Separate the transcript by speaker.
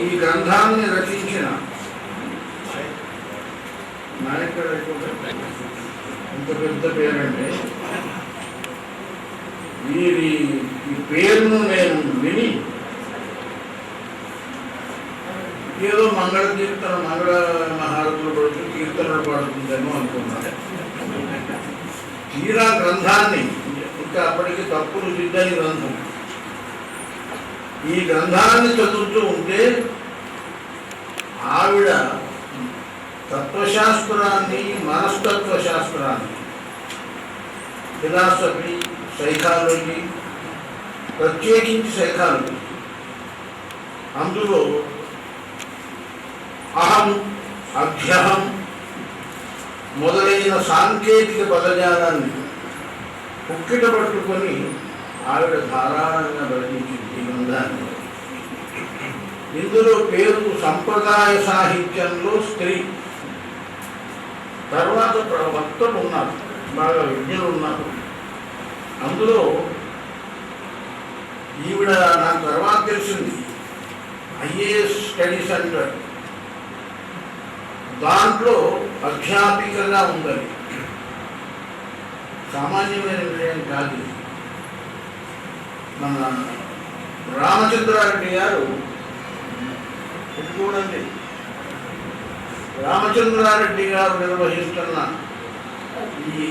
Speaker 1: ఈ గ్రంథాన్ని రచించిన ఇంత పెద్ద పేరంటే వీరి ఈ పేరును నేను విని ఏదో మంగళ కీర్తన మంగళ మహారతులు పడుతూ కీర్తనలు పాడుతుందేమో అనుకున్నాను. తీరా గ్రంథాన్ని ఇంకా అప్పటికి తప్పులు దిద్దని గ్రంథం. ఈ గ్రంథాన్ని చదువుతూ ఉంటే ఆవిడ తత్వశాస్త్రాన్ని, మనస్తత్వ శాస్త్రాన్ని, ఫిలాసఫీ, సైకాలజీ, ప్రత్యేకించి సైకాలజీ, అందులో అహం, అభ్యహం మొదలైన సాంకేతిక పదజాలాన్ని పుక్కిట పట్టుకొని ఆవిడ ధారాళంగా వర్ణించింది ఈ గ్రంథాన్ని. ఇందులో పేరు సంప్రదాయ సాహిత్యంలో స్త్రీ, తర్వాత వక్తలు ఉన్నారు, బాగా విజ్ఞులు ఉన్నారు. అందులో ఈవిడ నాకు తర్వాత తెలిసింది ఐఏఎస్ స్టడీ సెంటర్, దాంట్లో అధ్యాపికగా ఉందని. సామాన్యమైన విషయం కాదు. మన రామచంద్రారెడ్డి గారు చూడండి, రామచంద్రారెడ్డి గారు నిర్వహిస్తున్న ఈ